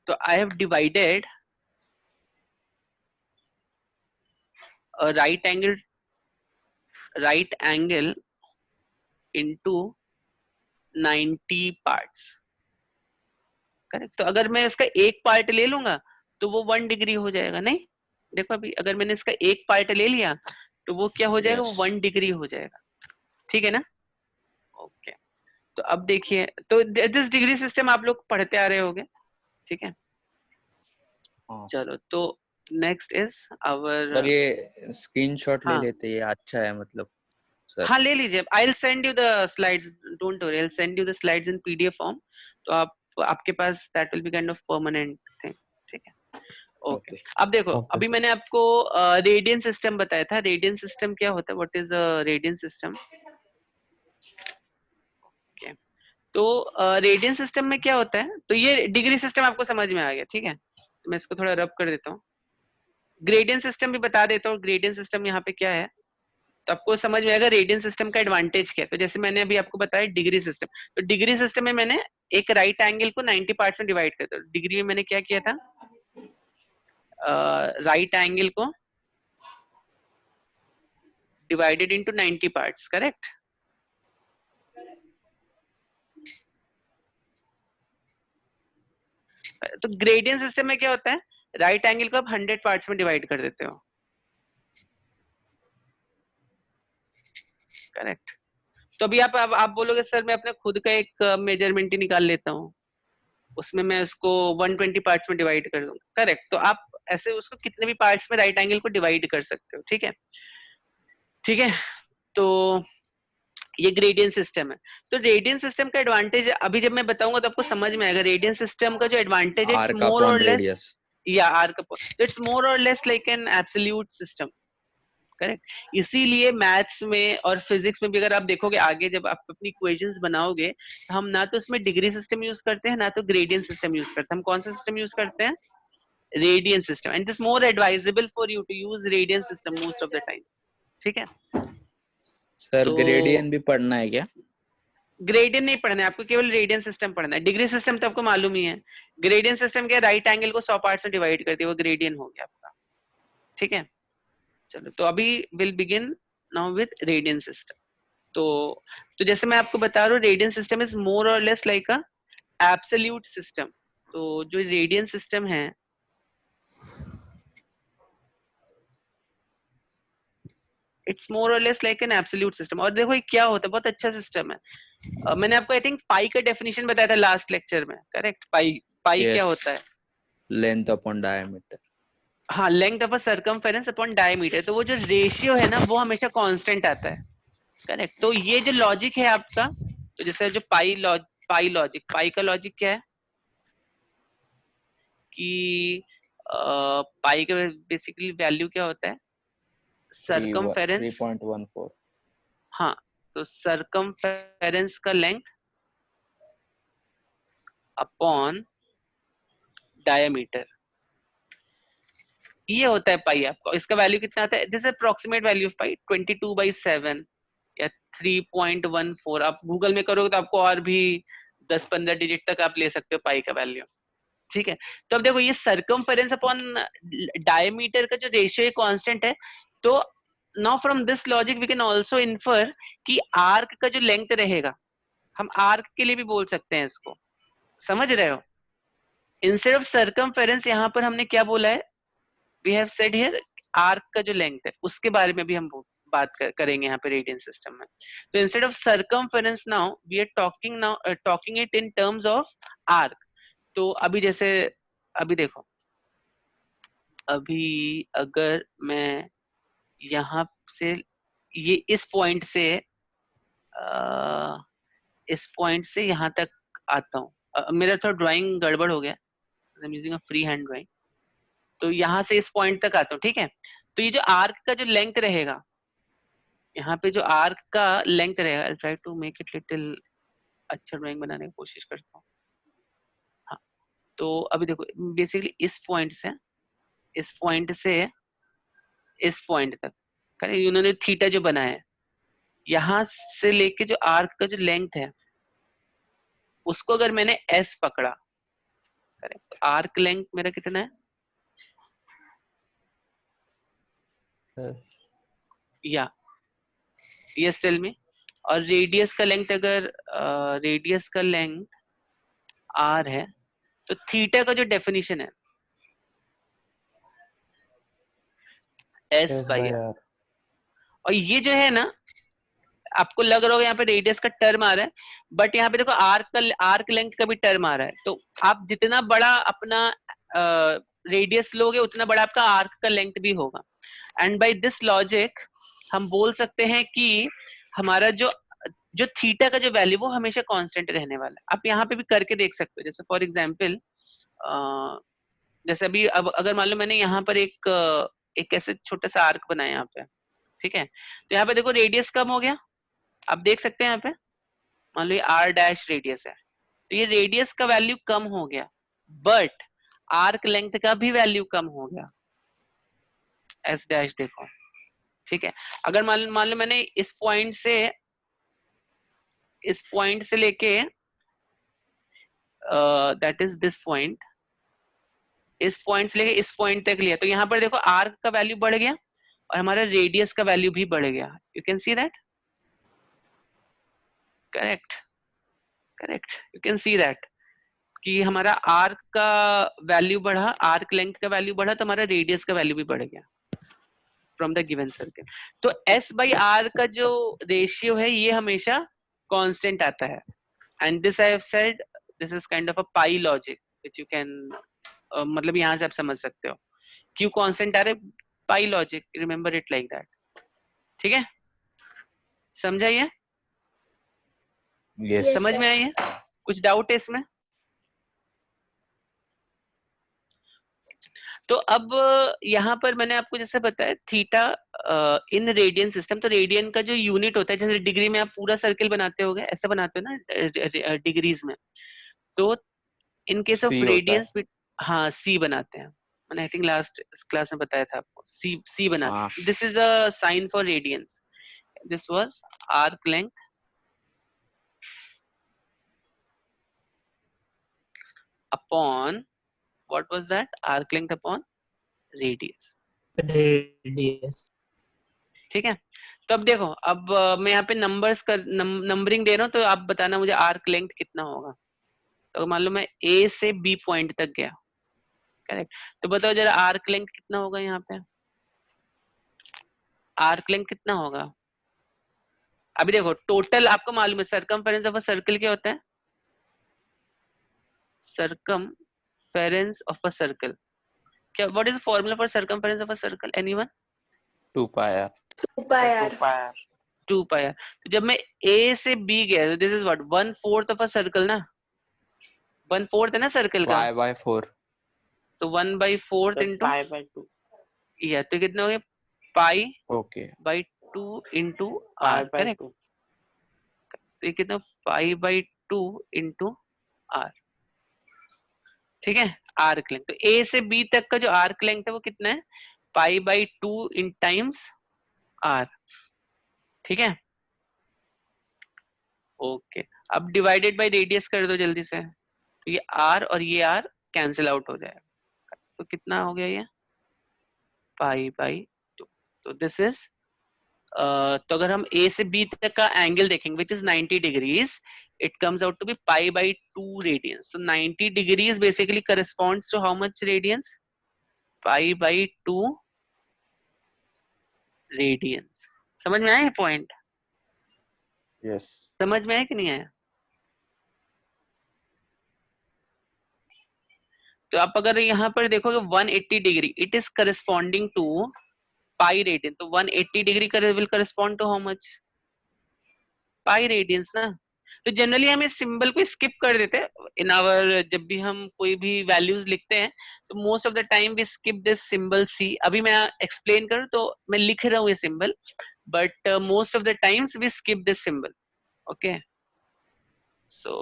तो I have divided a right angle into 90 parts, correct. तो अगर मैं इसका एक पार्ट ले लूंगा तो वो 1 डिग्री हो जाएगा। नहीं, देखो अभी अगर मैंने इसका एक पार्ट ले लिया तो वो क्या हो जाएगा, Yes. वो 1 डिग्री हो जाएगा, ठीक है ना। ओके, तो अब देखिए, तो दिस डिग्री सिस्टम आप लोग पढ़ते आ रहे होंगे, ठीक है। हाँ चलो, तो नेक्स्ट इज आवर, सर, ये स्क्रीनशॉट ले हाँ लेते, ये अच्छा है मतलब सर। हाँ ले लीजिए, I will send you the slides, don't worry, I will send you the slides in PDF form. तो आप, आपके पास that will be kind of permanent thing, ठीक है। ओके, ओके अब देखो, ओके अभी सर। मैंने आपको रेडियन सिस्टम बताया था। रेडियन सिस्टम क्या होता है, what is radian system. Okay, तो रेडियन सिस्टम में क्या होता है, तो ये डिग्री सिस्टम आपको समझ में आ गया, ठीक है। तो मैं इसको थोड़ा रब कर देता हूँ, ग्रेडियंट सिस्टम भी बता देता हूँ। ग्रेडियंट सिस्टम यहाँ पे क्या है, तो आपको समझ में आएगा रेडियन सिस्टम का एडवांटेज क्या है। तो जैसे मैंने अभी आपको बताया डिग्री सिस्टम, तो डिग्री सिस्टम में मैंने एक राइट एंगल को 90 पार्ट्स में डिवाइड कर दिया। डिग्री में मैंने क्या किया था, राइट एंगल को डिवाइडेड इनटू 90 पार्ट्स, करेक्ट। तो ग्रेडियंट सिस्टम में क्या होता है, राइट एंगल को आप 100 पार्ट्स में डिवाइड कर देते हो, करेक्ट। तो अभी आप बोलोगे सर मैं अपने खुद का एक मेजरमेंट ही निकाल लेता हूँ, उसमें मैं उसको 120 पार्ट्स में डिवाइड कर दूंगा, करेक्ट। तो आप ऐसे उसको कितने भी पार्ट्स में राइट एंगल को डिवाइड कर सकते हो, ठीक है, ठीक है। तो ये ग्रेडियंट सिस्टम है। तो रेडियन सिस्टम का एडवांटेज अभी जब मैं बताऊंगा तो आपको समझ में आएगा। रेडियन सिस्टम का जो एडवांटेज है, इट्स आर्क मोर और अपॉन लेस, रेडियस। या आर्क अपॉन, इट्स मोर और less like an absolute system, correct. इसीलिए मैथ्स में और फिजिक्स में भी अगर आप देखोगे आगे जब आप अपनी इक्वेशंस बनाओगे, तो हम ना तो उसमें डिग्री सिस्टम यूज करते हैं ना तो ग्रेडियंट सिस्टम यूज करते हैं। हम कौन सा सिस्टम यूज करते हैं, radian system, and it is more advisable for you to use radian system most of the times, ठीक है। सर तो ग्रेडियंट भी पढ़ना है क्या? ग्रेडियंट नहीं पढ़ना है आपको, केवल रेडियन सिस्टम पढ़ना है। डिग्री सिस्टम तो आपको मालूम ही है। ग्रेडियन सिस्टम क्या, राइट एंगल को 100 पार्ट्स में डिवाइड कर दिया, वो ग्रेडियन हो गया आपका, ठीक है। चलो, तो अभी will begin now with radian system. तो जैसे मैं आपको बता रहा हूँ, रेडियन सिस्टम इज मोर और less like a absolute system. तो जो रेडियन सिस्टम है, इट्स मोर और less like an absolute system. और देखो ये क्या होता है, बहुत अच्छा सिस्टम है। मैंने आपको आई थिंक पाई का डेफिनेशन बताया था लास्ट लेक्चर में, करेक्ट। पाई, पाई क्या यस, होता है, लेंथ अपॉन डायमीटर। हाँ, length of a circumference upon diameter. तो वो जो रेशियो है ना, वो हमेशा कांस्टेंट आता है, करेक्ट। तो ये जो लॉजिक है आपका, तो जैसे जो पाई लॉजिक, पाई का लॉजिक क्या है कि पाई का बेसिकली वैल्यू क्या होता है, सरकमफेरेंस, 3.14। हाँ, तो सरकमफेरेंस का लेंथ अपॉन डायमीटर, ये होता है पाई आपका। इसका वैल्यू कितना आता है, दिस अप्रोक्सीमेट वैल्यू ऑफ पाई 22/7 या 3.14। आप गूगल में करोगे तो आपको और भी 10-15 डिजिट तक आप ले सकते हो पाई का वैल्यू, ठीक है। तो अब देखो ये सरकमफेरेंस अपॉन डायमीटर का जो रेशियो कांस्टेंट है, तो now from this logic we can also infer कि आर्क का जो लेंथ रहेगा, हम आर्क के लिए भी बोल सकते हैं इसको, समझ रहे हो। इंस्टेड ऑफ सरकमफेरेंस यहाँ पर हमने क्या बोला है, we have said here arc का जो लेंथ है उसके बारे में भी हम बात करेंगे यहाँ पे रेडियन सिस्टम में। तो instead of circumference now we are talking it in terms of arc. तो अभी जैसे, अभी देखो, अभी अगर मैं यहाँ से, ये इस पॉइंट से यहाँ तक आता हूँ, मेरा थोड़ा ड्राइंग गड़बड़ हो गया, I am using a free hand drawing. तो यहाँ से इस पॉइंट तक आता हूँ, ठीक है। तो ये जो आर्क का जो लेंथ रहेगा, यहाँ पे जो आर्क का लेंथ रहेगा, I try to make it little अच्छा ड्राइंग बनाने की कोशिश करता हूँ। हाँ, तो अभी देखो बेसिकली इस पॉइंट से इस पॉइंट तक, करेक्ट, उन्होंने थीटा जो बनाया है, यहाँ से लेके जो आर्क का जो लेंथ है उसको अगर मैंने एस पकड़ा, करेक्ट, आर्क लेंथ मेरा कितना है, या यस टेल मी। और रेडियस का लेंथ, अगर रेडियस का लेंथ आर है, तो थीटा का जो डेफिनेशन है S S by by R. R. और ये जो है ना, आपको लग रहा होगा यहाँ पे रेडियस का टर्म आ रहा है, बट यहाँ पे देखो आर्क लेंथ का भी टर्म आ रहा है। तो आप जितना बड़ा अपना रेडियस लोगे उतना बड़ा आपका आर्क का लेंथ भी होगा। एंड बाय दिस लॉजिक हम बोल सकते हैं कि हमारा जो जो थीटा का जो वैल्यू वो हमेशा कांस्टेंट रहने वाला है। आप यहाँ पे भी करके देख सकते हो। जैसे फॉर एग्जांपल, जैसे अभी अब अगर मान लो मैंने यहाँ पर एक ऐसे छोटा सा आर्क बनाया यहाँ पे, ठीक है, तो यहाँ पे देखो रेडियस कम हो गया। आप देख सकते हैं यहाँ पे, मान लो ये आर डैश रेडियस है, तो ये रेडियस का वैल्यू कम हो गया, बट आर्क लेंथ का भी वैल्यू कम हो गया, एस डैश देखो, ठीक है। अगर मान लो मैंने इस पॉइंट से लेके दैट इज दिस पॉइंट, इस पॉइंट से लेके इस पॉइंट तक लिया, तो यहाँ पर देखो आर्क का वैल्यू बढ़ गया और हमारा रेडियस का वैल्यू भी बढ़ गया। You can see that, correct, correct, you can see that कि हमारा आर्क का वैल्यू बढ़ा, आर्क लेंथ का वैल्यू बढ़ा, तो हमारा रेडियस का वैल्यू भी बढ़ गया फ्रॉम द गिवन सर्किल। तो एस बाई आर का जो रेशियो है ये हमेशा कांस्टेंट आता है। And this I have said, this is kind of a pi logic which you can, मतलब यहाँ से आप समझ सकते हो क्यों कांस्टेंट आ रहा है, pi logic, remember it like that. ठीक है, समझा ये? यस। समझ में आई है? कुछ डाउट है इसमें? तो अब यहाँ पर मैंने आपको जैसे बताया थीटा इन रेडियन सिस्टम, तो रेडियन का जो यूनिट होता है, जैसे डिग्री में आप पूरा सर्किल बनाते होगे ऐसे बनाते हो ना डिग्रीज में, तो इन केस ऑफ सी होता है। रेडियंस, हाँ सी बनाते हैं। मैंने आई थिंक लास्ट क्लास में बताया था आपको, सी बनाते हाँ। हैं। This is a sign for radians, this was arc length upon, what was that, arc length upon radius. Radius. ठीक है, तो अब देखो, अब मैं यहाँ पे नंबरिंग दे रहा हूँ, तो आप बताना मुझे आर्क लेंथ कितना होगा। तो मान लो मैं ए से बी पॉइंट तक गया, करेक्ट, तो बताओ जरा आर्क लेंथ कितना होगा यहाँ पे, आर्क लेंथ कितना होगा? अभी देखो टोटल आपको मालूम है सरकमफेरेंस ऑफ अ सर्कल क्या होता है, सरकमफेरेंस ऑफ अ सर्कल, क्या, what is the formula for circumference of a circle, anyone? 2 pi R. 2 pi R. तो जब मैं ए से बी गया, this is what, 1/4 of a circle ना, 1/4 है ना सर्कल का, पाई/4। तो 1/4 इंटू पाई बाई 2। या तो कितना हो गया, pi okay. By 2 into pi r, by correct. 2। तो ये कितना, पाई बाई 2 इंटू आर, ठीक है, आर्क लेंथ। तो ए से बी तक का जो आर्क लेंथ है वो कितना है, pi by 2 in times R, ठीक है, ओके। अब डिवाइडेड बाय रेडियस कर दो जल्दी से, तो ये आर और ये आर कैंसिल आउट हो जाएगा, तो कितना हो गया ये, पाई बाई 2। तो दिस इज, तो अगर हम ए से बी तक का एंगल देखेंगे which is 90 degrees, it comes out to be pi by 2 radians. so 90 degrees basically corresponds to how much radians, pi by 2 radians. समझ में आया पॉइंट? यस। समझ में आया कि नहीं आया? तो आप अगर यहाँ पर देखोगे 180 degree, it is corresponding to pi radian, तो 180 degree will correspond to how much, pi radians ना। तो जनरली हम इस सिंबल को स्किप कर देते हैं इन आवर, जब भी हम कोई भी वैल्यूज लिखते हैं, तो most of the time we skip this symbol C. अभी मैं एक्सप्लेन करूं तो मैं लिख रहा हूँ ये symbol, but most of the times we skip this symbol, okay. So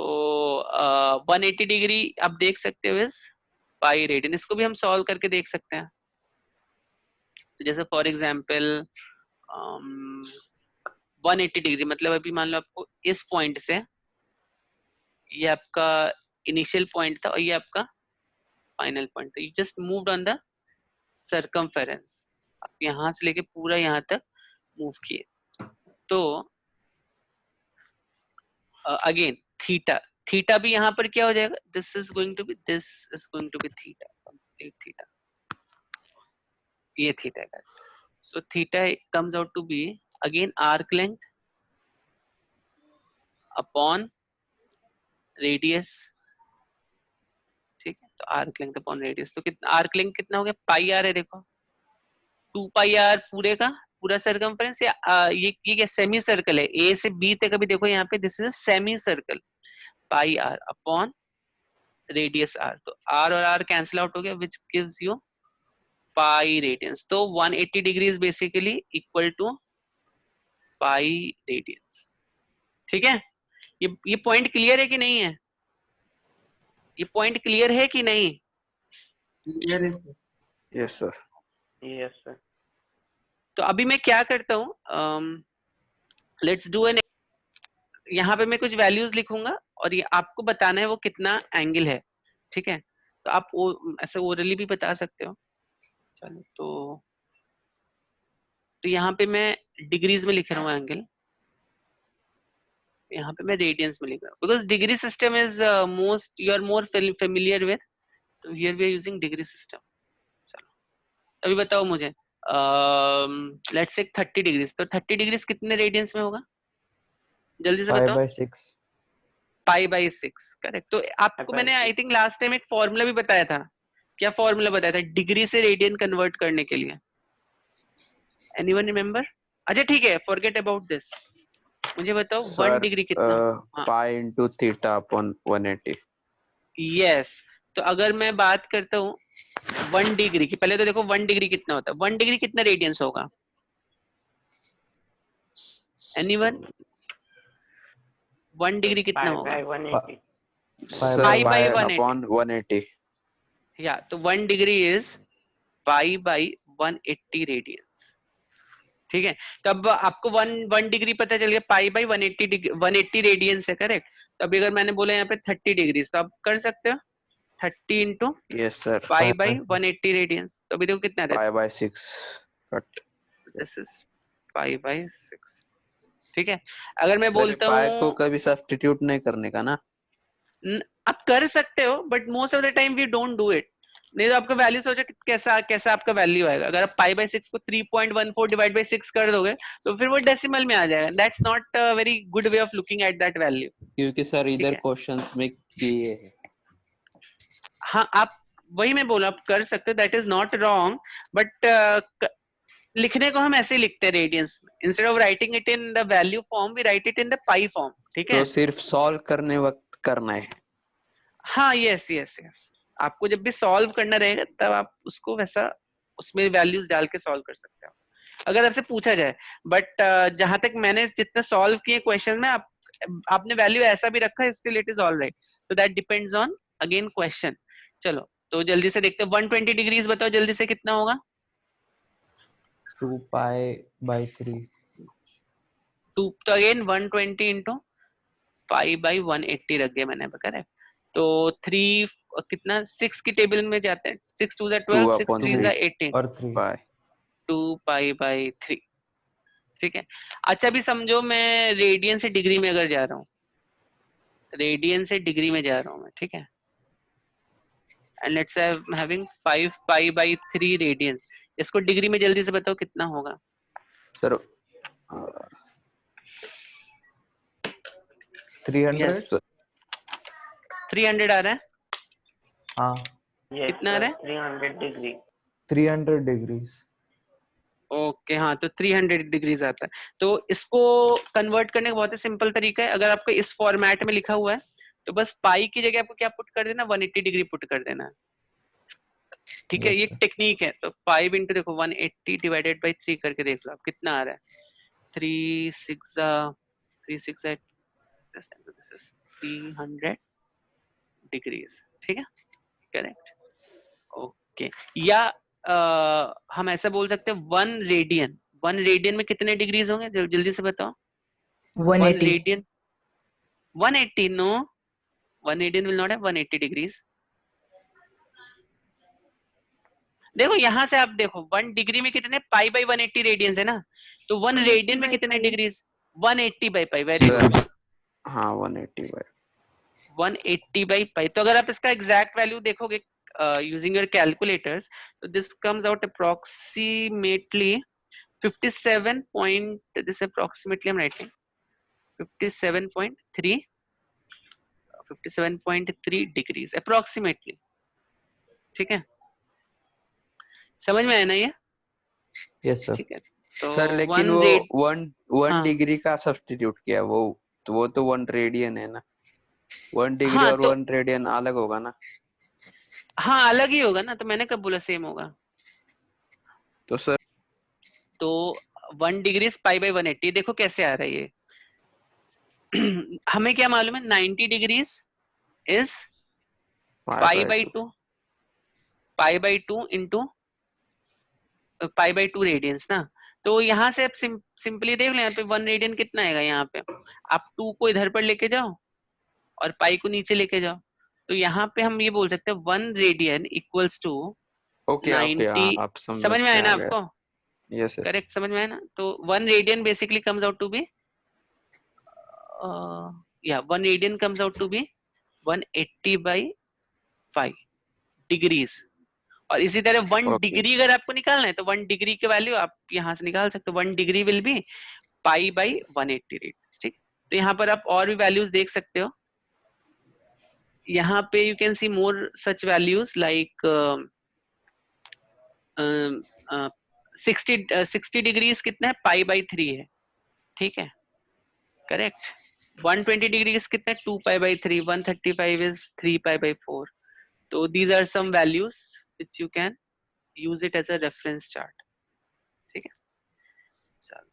180 degree आप देख सकते हो इस पाई रेडियन, इसको भी हम सॉल्व करके देख सकते हैं। तो जैसे फॉर एग्जांपल 180 डिग्री मतलब अभी मान लो आपको इस पॉइंट से, ये आपका इनिशियल पॉइंट था और ये आपका फाइनल पॉइंट, तो you just moved on the circumference, आप यहाँ से लेके पूरा यहाँ तक मूव किए। तो अगेन थीटा, थीटा भी यहाँ पर क्या हो जाएगा, this is going to be theta, complete theta, ये थीटा है। So theta comes out to be again arc length upon radius, ठीक है। तो आर्क लेंथ अपॉन रेडियस, तो कितना आर्क लेंथ कितना हो गया, पाई आर है, देखो 2 पाई आर पूरे का पूरा सर्कमफेरेंस, या ये क्या सेमी सर्कल है, ए से बी तक, अभी देखो यहाँ पे this is semi circle, pi R upon radius R, तो आर और आर कैंसिल आउट हो गया, which gives you pi radians. तो 180 degree is basically equal to pi radians, ठीक है। ये पॉइंट क्लियर है कि नहीं है, ये पॉइंट क्लियर है कि नहीं? क्लियर है sir. Yes sir. Yes sir. तो अभी मैं क्या करता हूँ, लेट्स डू एन, यहाँ पे मैं कुछ वैल्यूज लिखूंगा और ये आपको बताना है वो कितना एंगल है, ठीक है। तो आप ऐसे ओरली भी बता सकते हो। चलो तो यहाँ पे मैं डिग्रीज में लिख रहा हूँ एंगल, यहाँ पे मैं रेडियंस में लिख रहा हूँ, because degree system is most you are more familiar with, तो here we are using degree system. चलो अभी बताओ मुझे, लेट्स से 30 डिग्रीज, तो 30 डिग्रीज कितने रेडियंस में होगा, जल्दी से बताओ। 5/6। पाई बाई 6, करेक्ट। तो आपको मैंने आई थिंक लास्ट टाइम एक फॉर्मूला भी बताया था, क्या फॉर्मूला बताया था डिग्री से रेडियन कन्वर्ट करने के लिए, एनीवन रिमेम्बर? अच्छा ठीक है, फॉरगेट अबाउट दिस, मुझे बताओ 1 सर डिग्री कितना? हाँ pi into theta upon 180। Yes, तो अगर मैं बात करता हूँ 1 डिग्री की, पहले तो देखो 1 डिग्री कितना होता है, 1 डिग्री कितना रेडियंस होगा, एनीवन? 1 डिग्री कितना होगा? Sir pi by pi 180, upon 180। या तो 1 degree is pi by 180 radians, ठीक है। तो अब आपको 1 डिग्री पता चल गया, पाई बाई 180 रेडियंस है, करेक्ट। तो अभी अगर मैंने बोला यहाँ पे 30 डिग्री, तो आप कर सकते हो 30 into yes sir. Pi by 180 radians, तो अभी देखो कितना आता है, pi by 6 cut. This is pi by 6, ठीक है। अगर मैं सर बोलता पाई को हूँ, कभी सब्स्टिट्यूट नहीं करने का ना? आप कर सकते हो but most of the time we don't do it, नहीं तो आपका वैल्यू सोचो कि कैसा कैसा आपका वैल्यू आएगा, अगर आप पाई बाई 6 को 3.14 डिवाइड बाई 6 कर दोगे तो फिर वो डेसिमल में आ जाएगा, that's not a very good way of looking at that value, क्योंकि सर ठीक इधर है। क्वेश्चंस में किए है। हाँ आप, वही मैं बोला, आप कर सकते हो, that is not wrong, but लिखने को हम ऐसे ही लिखते हैं radians, instead of writing it in the value form we write it in the pi form, ठीक तो है। सिर्फ सॉल्व करने वक्त करना है। हाँ यस यस यस, आपको जब भी सॉल्व करना रहेगा तब आप उसको वैसा उसमें वैल्यूज डाल के सॉल्व कर सकते हो अगर आपसे पूछा जाए, बट जहां तक मैंने जितने सॉल्व किए क्वेश्चन में, आपने वैल्यू ऐसा भी रखा है, still it is all right, so that depends on again question. चलो तो जल्दी से देखते हैं, 120 डिग्रीज बताओ जल्दी से कितना होगा, 2π/3। टू, तो अगेन 120 इंटू पाई बाई 180 रख दिया मैंने, करेक्ट। तो 3 कितना 6 की टेबल में जाते हैं, 6 2 2 12, 6 अपॉन 3 3 18, और 3। बाय 2 पाई बाई 3, ठीक है। अच्छा अभी समझो मैं रेडियन से डिग्री में अगर जा रहा हूँ, रेडियन से डिग्री में जा रहा हूँ मैं, ठीक है, and let's say I am having 5 pi by 3 radians, इसको डिग्री में जल्दी से बताओ कितना होगा। सर 300। यस 300 आ रहा है, हाँ कितना आ रहा है, 300 डिग्रीज। ओके हाँ, तो 300 डिग्रीज आता है। तो इसको कन्वर्ट करने का बहुत ही सिंपल तरीका है, अगर आपको इस फॉर्मेट में लिखा हुआ है तो बस पाई की जगह आपको क्या पुट कर देना, 180 डिग्री पुट कर देना है, ठीक है। ये एक टेक्निक है, तो 5 इंटू देखो 180 डिवाइडेड बाई 3 करके देख लो आप कितना आ रहा है, 3 6 3 6 दिस इज 300 डिग्रीज, ठीक है, करेक्ट, ओके। या हम ऐसा बोल सकते हैं 1 रेडियन में कितने डिग्रीज होंगे, जल्दी से बताओ। 1 180. Radian 180, no, 1 radian will not have 180 degrees, देखो यहाँ से आप देखो 1 डिग्री में कितने पाई बाई 180 रेडियंस है ना, तो 1 180 रेडियन में by कितने pi. Degrees? 180 by pi, very sir good, हाँ 180 बाय 180 बाई पाई। तो अगर आप इसका एग्जैक्ट वैल्यू देखोगे यूजिंग योर कैलकुलेटर्स, तो this comes out approximately 57 point, this approximately I am writing 57.3, 57.3 degrees approximately. ठीक है, समझ में आया ना ये? Yes sir. ठीक है, तो सर लेकिन 1 वो रेड, वन हाँ डिग्री का सब्स्टिट्यूट किया वो तो 1 रेडियन है ना, 1 डिग्री हाँ और तो 1 रेडियन अलग होगा ना, हाँ अलग ही होगा ना, तो मैंने कब बोला सेम होगा? तो सर तो 1 डिग्री पाई बाई 180, देखो कैसे आ रहा है ये। हमें क्या मालूम है, 90 degrees is pi pi by by 2 two, pi by 2 into pi by 2 radians ना। तो यहाँ से आप सिंपली देख लो, यहाँ पे 1 रेडियन कितना आएगा, यहाँ पे आप 2 को इधर पर लेके जाओ और पाई को नीचे लेके जाओ, तो यहाँ पे हम ये बोल सकते हैं 1 radian equals to okay okay 90। हाँ आप समझ समझ में में आया ना आ गया, आपको? यस यस करेक्ट, समझ में आया ना? तो 1 radian basically comes out to be या 1 radian comes out to be 180 by 5 degrees. और इसी तरह 1 ओके डिग्री अगर आपको निकालना है, तो 1 डिग्री के वैल्यू आप यहाँ से निकाल सकते हो, 1 degree will be pi by 180 radians. ठीक, तो यहाँ पर आप और भी वैल्यूज देख सकते हो, यहाँ पे you can see more such values like 60 degrees कितना है, पाई बाई 3 है। ठीक है, करेक्ट। 120 डिग्रीज कितना है, 2 पाई बाई 3, 135 इज 3 पाई बाई 4। तो these are some values which you can use it as a reference chart। ठीक है, चलो।